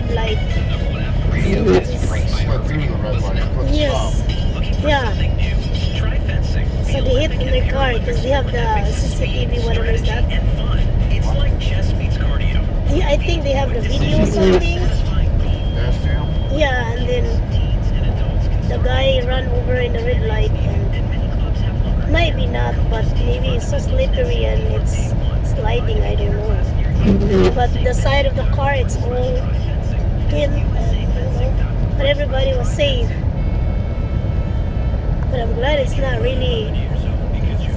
red light. Slid through the red light and put Yes. Yeah. So they hit in their car because they have the CCTV, whatever is that. Yeah, I think they have the video or something. dash cam. Yeah, and then the guy ran over in the red light, and maybe not, but maybe it's so slippery and it's sliding, I don't know. But the side of the car, it's all thin, but everybody was safe. But I'm glad it's not really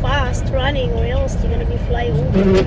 fast running, or else they're gonna be flying over.